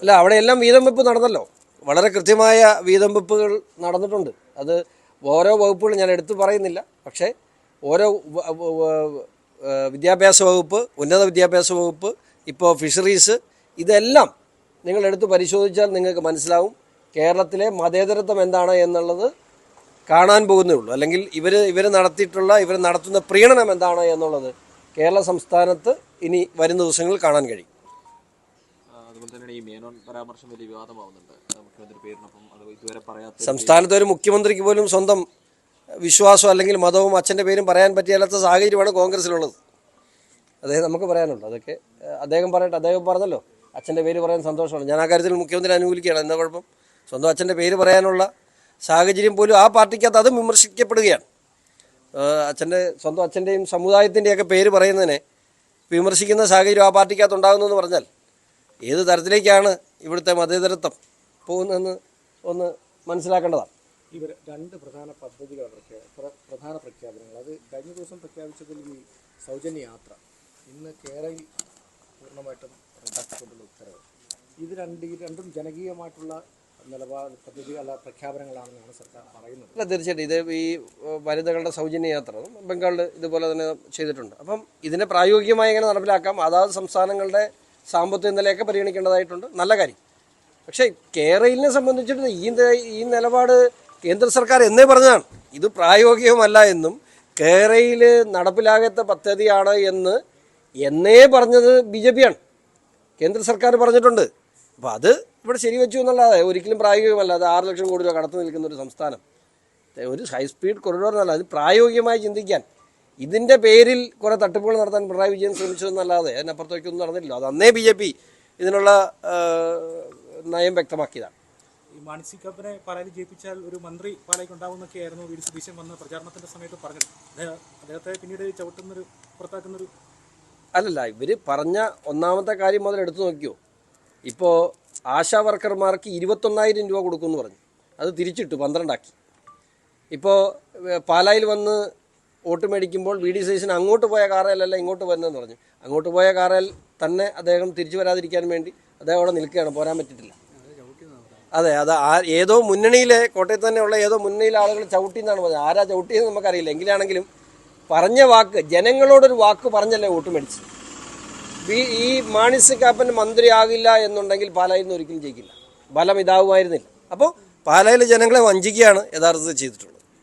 അല്ല, അവിടെയെല്ലാം വീതം വെപ്പ് നടന്നല്ലോ. വളരെ കൃത്യമായ വീതം വെപ്പുകൾ നടന്നിട്ടുണ്ട്. അത് ഓരോ വകുപ്പുകൾ ഞാൻ എടുത്തു പറയുന്നില്ല. പക്ഷേ ഓരോ വിദ്യാഭ്യാസ വകുപ്പ്, ഉന്നത വിദ്യാഭ്യാസ വകുപ്പ്, ഇപ്പോൾ ഫിഷറീസ്, ഇതെല്ലാം നിങ്ങൾ എടുത്ത് പരിശോധിച്ചാൽ നിങ്ങൾക്ക് മനസ്സിലാവും കേരളത്തിലെ മതേതരത്വം എന്താണ് എന്നുള്ളത് കാണാൻ പോകുന്നേ ഉള്ളൂ. അല്ലെങ്കിൽ ഇവർ നടത്തുന്ന പ്രീണനം എന്താണ് എന്നുള്ളത് കേരള സംസ്ഥാനത്ത് ഇനി വരുന്ന ദിവസങ്ങളിൽ കാണാൻ കഴിയും. അതുപോലെ തന്നെ ഈ മേനോൻ പരാമർശം വലിയ വിവാദമാവുന്നുണ്ട്. മുഖ്യമന്ത്രി പേരിനൊപ്പം അത് ഇതുവരെ പറയാത്ത സംസ്ഥാനത്തെ ഒരു മുഖ്യമന്ത്രിക്ക് പോലും സ്വന്തം വിശ്വാസം അല്ലെങ്കിൽ മതവും അച്ഛൻ്റെ പേരും പറയാൻ പറ്റിയാത്ത സാഹചര്യമാണ് കോൺഗ്രസ്സിലുള്ളത്. അദ്ദേഹം നമുക്ക് പറയാനുണ്ട്. അതൊക്കെ അദ്ദേഹം പറയട്ടെ. അദ്ദേഹം പറഞ്ഞല്ലോ അച്ഛൻ്റെ പേര് പറയാൻ സന്തോഷമാണ്. ഞാൻ ആ കാര്യത്തിൽ മുഖ്യമന്ത്രി അനുകൂലിക്കുകയാണ്. എന്താ കുഴപ്പം? സ്വന്തം അച്ഛൻ്റെ പേര് പറയാനുള്ള സാഹചര്യം പോലും ആ പാർട്ടിക്കകത്ത് അതും വിമർശിക്കപ്പെടുകയാണ്. സ്വന്തം അച്ഛൻ്റെയും സമുദായത്തിൻ്റെയൊക്കെ പേര് പറയുന്നതിനെ വിമർശിക്കുന്ന സാഹചര്യം ആ പാർട്ടിക്കകത്ത് ഉണ്ടാകുന്നതെന്ന് പറഞ്ഞാൽ ഏത് തരത്തിലേക്കാണ് ഇവിടുത്തെ മതേതരത്വം പോകുന്നതെന്ന് ഒന്ന് മനസ്സിലാക്കേണ്ടതാണ്. ഇവർ രണ്ട് പ്രധാന പദ്ധതികളാണ്, പ്രധാന പ്രഖ്യാപനങ്ങൾ. അത് കഴിഞ്ഞ ദിവസം പ്രഖ്യാപിച്ചതിൽ ഈ സൗജന്യ യാത്ര, ഇന്ന് കേരളയിൽ പൂർണ്ണമായിട്ടും റദ്ദാക്കിക്കൊണ്ടുള്ള ഉത്തരവ്. ഇത് രണ്ടും ജനകീയമായിട്ടുള്ള നിലപാട് പദ്ധതി അല്ല പ്രഖ്യാപനങ്ങളാണെന്നാണ് സർക്കാർ പറയുന്നത്. അല്ല, തീർച്ചയായിട്ടും ഇത് ഈ വനിതകളുടെ സൗജന്യ യാത്ര ബംഗാളിൽ ഇതുപോലെ തന്നെ ചെയ്തിട്ടുണ്ട്. അപ്പം ഇതിനെ പ്രായോഗികമായി എങ്ങനെ നടപ്പിലാക്കാം, അതാത് സംസ്ഥാനങ്ങളുടെ സാമ്പത്തിക നിലയൊക്കെ പരിഗണിക്കേണ്ടതായിട്ടുണ്ട്. നല്ല കാര്യം. പക്ഷേ കേരളിനെ സംബന്ധിച്ചിട്ട് ഈ നിലപാട് കേന്ദ്ര സർക്കാർ എന്നേ പറഞ്ഞതാണ്. ഇത് പ്രായോഗികമല്ല എന്നും കേരളയിൽ നടപ്പിലാകാത്ത പദ്ധതിയാണ് എന്നേ പറഞ്ഞത് BJP ആണ്. കേന്ദ്ര സർക്കാർ പറഞ്ഞിട്ടുണ്ട്. അപ്പോൾ അത് ഇവിടെ ശരിവെച്ചു എന്നുള്ളതാണ്. ഒരിക്കലും പ്രായോഗികമല്ല. അത് 6 ലക്ഷം കോടി രൂപ കടന്നു നിൽക്കുന്ന ഒരു സംസ്ഥാനം, ഒരു ഹൈസ്പീഡ് കൊറിഡോറിനല്ല. അത് പ്രായോഗികമായി ചിന്തിക്കാൻ ഇതിൻ്റെ പേരിൽ കുറേ തട്ടിപ്പുകൾ നടത്താൻ പിണറായി വിജയൻ ശ്രമിച്ചതെന്നല്ലാതെ അതിനപ്പുറത്തേക്കൊന്നും നടന്നിട്ടില്ല. അത് അന്നേ BJP ഇതിനുള്ള നയം വ്യക്തമാക്കിയതാണ്. ഈ മാണി കാപ്പനെ പാലായിൽ ജയിപ്പിച്ചാൽ ഒരു മന്ത്രി പാലായിക്ക് ഉണ്ടാവുമെന്നൊക്കെയായിരുന്നു വി ഡി സതീശൻ വന്ന പ്രചാരണത്തിൻ്റെ സമയത്ത് പറഞ്ഞത്. അദ്ദേഹത്തെ പിന്നീട് ചവിട്ടുന്നൊരു പുറത്താക്കുന്നൊരു അല്ലല്ല, ഇവർ പറഞ്ഞ ഒന്നാമത്തെ കാര്യം മുതൽ എടുത്തു നോക്കിയോ. ഇപ്പോൾ ആശാ വർക്കർമാർക്ക് 21,000 രൂപ കൊടുക്കുമെന്ന് പറഞ്ഞു. അത് തിരിച്ചിട്ടു 12 ആക്കി. ഇപ്പോൾ പാലായിൽ വന്ന് വോട്ട് മേടിക്കുമ്പോൾ വി ഡി സതീശൻ അങ്ങോട്ട് പോയ കാറയിലല്ല ഇങ്ങോട്ട് വരുന്നതെന്ന് പറഞ്ഞു. അങ്ങോട്ട് പോയ കാറയിൽ തന്നെ അദ്ദേഹം തിരിച്ചു വരാതിരിക്കാൻ വേണ്ടി അദ്ദേഹം അവിടെ നിൽക്കുകയാണ്, പോരാൻ പറ്റിയിട്ടില്ല. അതെ, അത് ഏതോ മുന്നണിയിലെ, കോട്ടയത്ത് തന്നെയുള്ള ഏതോ മുന്നണിയിലെ ആളുകൾ ചവിട്ടി എന്നാണ് പറഞ്ഞത്. ആരാ ചവിട്ടിയെന്ന് നമുക്കറിയില്ല. എങ്കിലാണെങ്കിലും പറഞ്ഞ വാക്ക്, ജനങ്ങളോടൊരു വാക്ക് പറഞ്ഞല്ലേ വോട്ട് മേടിച്ച്. ഈ മാണി കാപ്പൻ മന്ത്രിയാകില്ല എന്നുണ്ടെങ്കിൽ പാലായിൽ നിന്ന് ഒരിക്കലും ജയിക്കില്ല. ബലം ഇതാവുമായിരുന്നില്ല. അപ്പോൾ പാലായിലെ ജനങ്ങളെ വഞ്ചിക്കുകയാണ് യഥാർത്ഥത്തിൽ ചെയ്തിട്ടുള്ളത്.